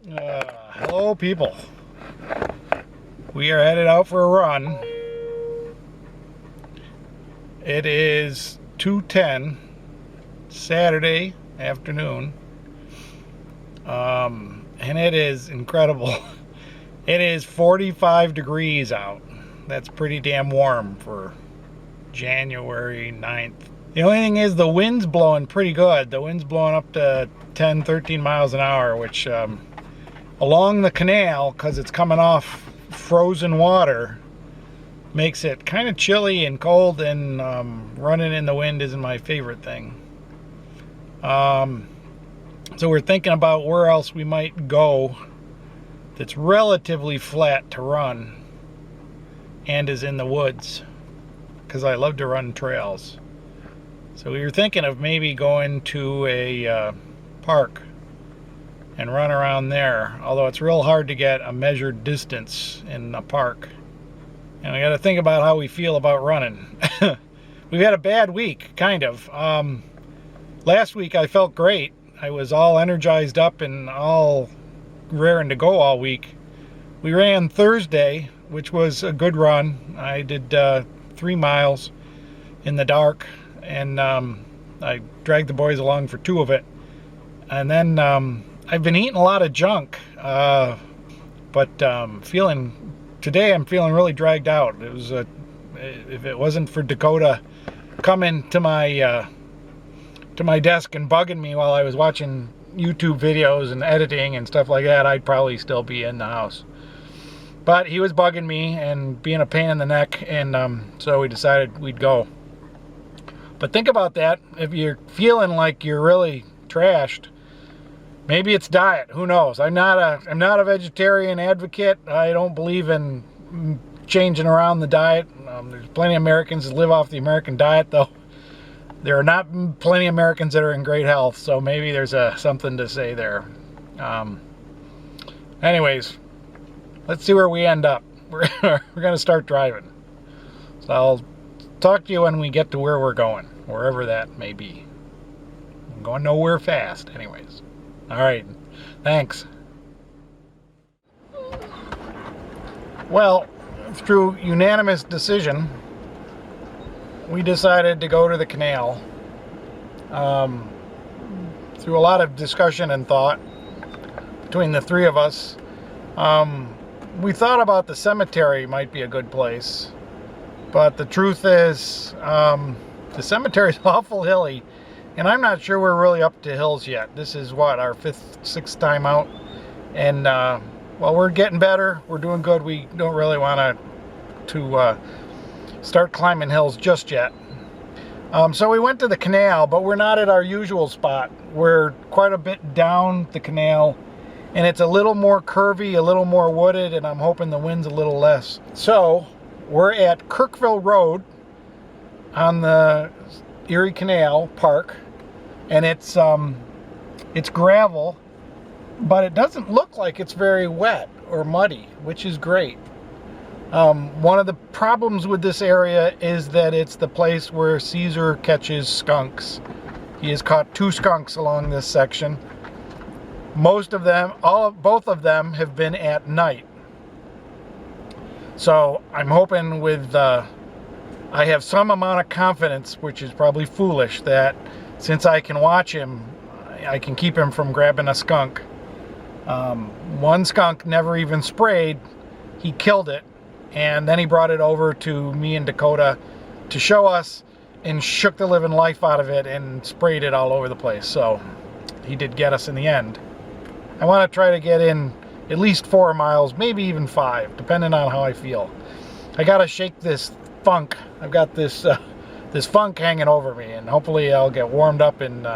Hello people. We are headed out for a run. It is 2:10 Saturday afternoon. And it is incredible. It is 45 degrees out. That's pretty damn warm for January 9th. The only thing is the wind's blowing pretty good. The wind's blowing up to 10, 13 miles an hour, which along the canal, because it's coming off frozen water, makes it kind of chilly and cold, and running in the wind isn't my favorite thing. So we're thinking about where else we might go that's relatively flat to run and is in the woods, because I love to run trails. So we were thinking of maybe going to a park and run around there, although it's real hard to get a measured distance in a park. And we got to think about how we feel about running. We've had a bad week, kind of. Last week I felt great. I was all energized up and all raring to go all week. We ran Thursday, which was a good run. I did 3 miles in the dark, and I dragged the boys along for 2 of it. And then I've been eating a lot of junk, but today I'm feeling really dragged out. It was if it wasn't for Dakota coming to my desk and bugging me while I was watching YouTube videos and editing and stuff like that, I'd probably still be in the house. But he was bugging me and being a pain in the neck, and so we decided we'd go. But think about that. If you're feeling like you're really trashed, maybe it's diet. Who knows? I'm not a vegetarian advocate. I don't believe in changing around the diet. There's plenty of Americans that live off the American diet, though. There are not plenty of Americans that are in great health, so maybe there's something to say there. Anyways, let's see where we end up. We're going to start driving. So I'll talk to you when we get to where we're going, wherever that may be. I'm going nowhere fast, anyways. All right, thanks. Well, through unanimous decision, we decided to go to the canal. Through a lot of discussion and thought between the 3 of us, we thought about the cemetery might be a good place, but the truth is the cemetery is awful hilly, and I'm not sure we're really up to hills yet. This is what, our 5th, 6th time out, and well, we're getting better. We're doing good. We don't really want to start climbing hills just yet. So we went to the canal, but we're not at our usual spot. We're quite a bit down the canal, and it's a little more curvy, a little more wooded, and I'm hoping the wind's a little less. So we're at Kirkville Road on the Erie Canal Park, and it's gravel, but it doesn't look like it's very wet or muddy, which is great. One of the problems with this area is that it's the place where Cesar catches skunks. He has caught 2 skunks along this section. Both of them have been at night. So I'm hoping I have some amount of confidence, which is probably foolish, that since I can watch him, I can keep him from grabbing a skunk. One skunk never even sprayed. He killed it, and then he brought it over to me and Dakota to show us, and shook the living life out of it and sprayed it all over the place. So he did get us in the end. I want to try to get in at least 4 miles, maybe even 5, depending on how I feel. I gotta shake this funk. I've got this this funk hanging over me, and hopefully I'll get warmed up and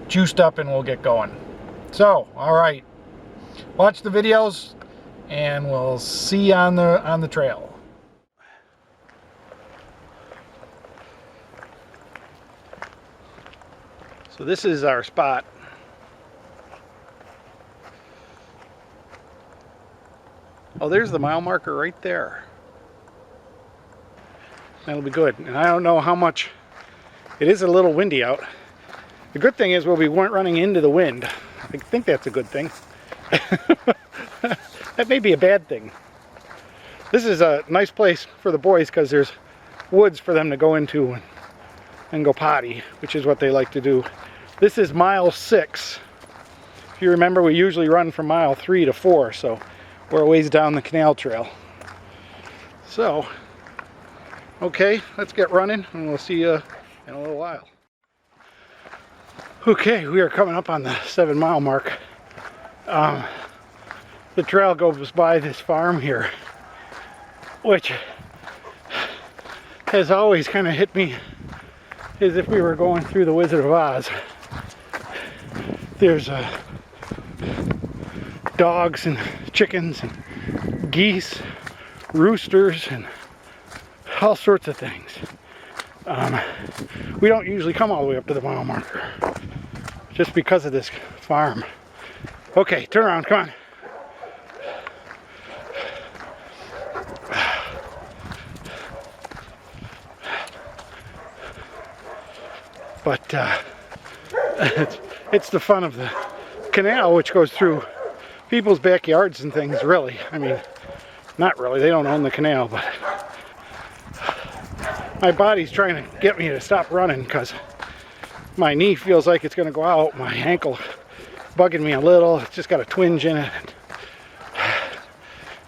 juiced up, and we'll get going. So, all right, watch the videos, and we'll see you on the trail. So this is our spot. Oh, there's the mile marker right there. That'll be good. And I don't know how much. It is a little windy out. The good thing is we weren't running into the wind. I think that's a good thing. That may be a bad thing. This is a nice place for the boys because there's woods for them to go into and go potty, which is what they like to do. This is mile 6. If you remember, we usually run from mile 3 to 4, so we're a ways down the canal trail. So, okay, let's get running and we'll see you in a little while. Okay, we are coming up on the 7-mile mark. The trail goes by this farm here, which has always kind of hit me as if we were going through the Wizard of Oz. There's dogs and chickens and geese, roosters, and all sorts of things. We don't usually come all the way up to the mile marker just because of this farm. Okay, turn around, come on. But it's the fun of the canal, which goes through people's backyards and things, really. I mean, not really, they don't own the canal, but my body's trying to get me to stop running because my knee feels like it's going to go out. My ankle bugging me a little. It's just got a twinge in it.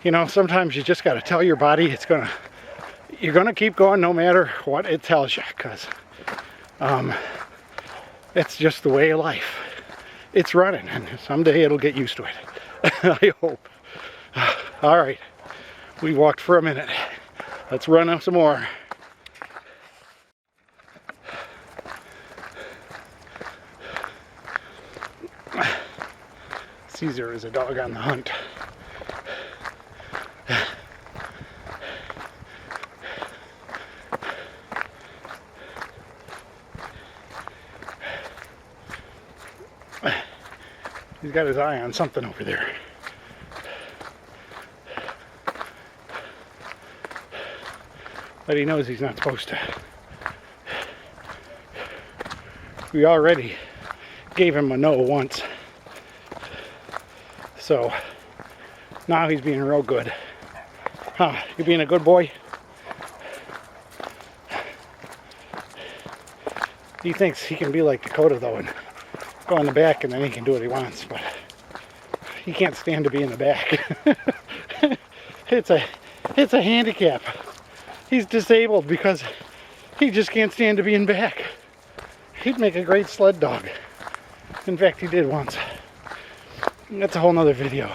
You know, sometimes you just got to tell your body you're going to keep going no matter what it tells you, because it's just the way of life. It's running, and someday it'll get used to it. I hope. All right, we walked for a minute. Let's run up some more. Cesar is a dog on the hunt. He's got his eye on something over there. But he knows he's not supposed to. We already gave him a no once. So now he's being real good. Huh, you being a good boy? He thinks he can be like Dakota though and go in the back and then he can do what he wants, but he can't stand to be in the back. It's a handicap. He's disabled because he just can't stand to be in back. He'd make a great sled dog. In fact, he did once. That's a whole nother video.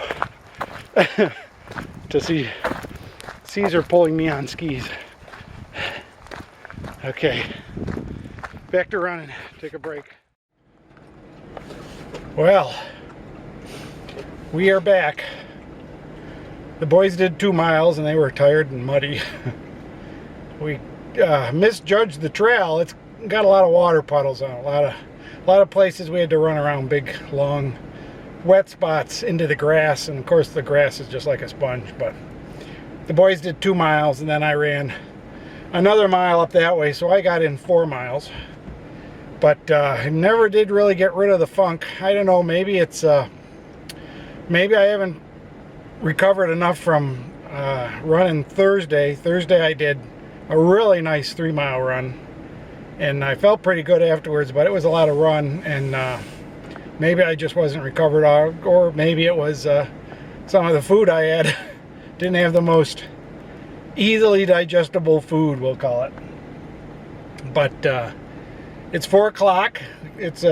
To see Cesar pulling me on skis. Okay, back to running. Take a break. Well, we are back. The boys did 2 miles and they were tired and muddy. We misjudged the trail. It's got a lot of water puddles on it. A lot of places we had to run around big, long, wet spots into the grass, and of course the grass is just like a sponge. But the boys did 2 miles and then I ran another mile up that way, so I got in 4 miles. But I never did really get rid of the funk. I don't know, maybe it's maybe I haven't recovered enough from running Thursday. Thursday I did a really nice 3-mile run and I felt pretty good afterwards, but it was a lot of run, and maybe I just wasn't recovered, or maybe it was some of the food I had didn't have the most easily digestible food, we'll call it. But it's 4 o'clock. It's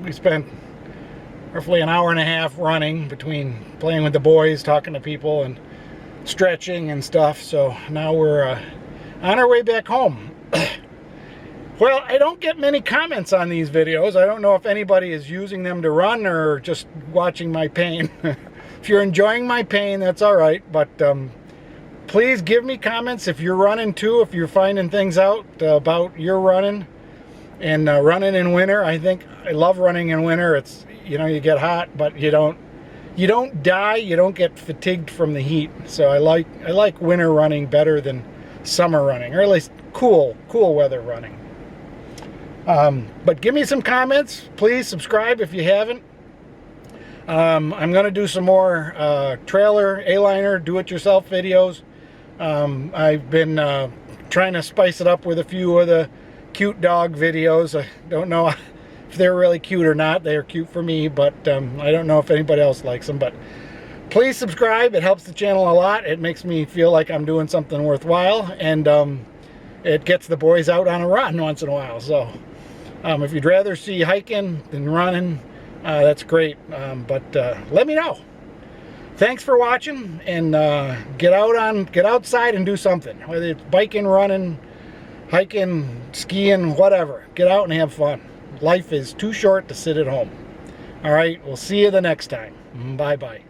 we spent roughly an hour and a half running between playing with the boys, talking to people, and stretching and stuff. So now we're on our way back home. Well, I don't get many comments on these videos. I don't know if anybody is using them to run or just watching my pain. If you're enjoying my pain, that's all right. But please give me comments if you're running too, if you're finding things out about your running and running in winter. I love running in winter. It's, you know, you get hot, but you don't die, you don't get fatigued from the heat. So I like winter running better than summer running, or at least cool weather running. But give me some comments. Please subscribe if you haven't. I'm going to do some more trailer A-liner do-it-yourself videos. I've been trying to spice it up with a few of the cute dog videos. I don't know if they're really cute or not. They're cute for me, but I don't know if anybody else likes them. But please subscribe. It helps the channel a lot. It makes me feel like I'm doing something worthwhile, and it gets the boys out on a run once in a while. So if you'd rather see hiking than running, that's great. But let me know. Thanks for watching, and get outside and do something. Whether it's biking, running, hiking, skiing, whatever. Get out and have fun. Life is too short to sit at home. All right, we'll see you the next time. Bye-bye.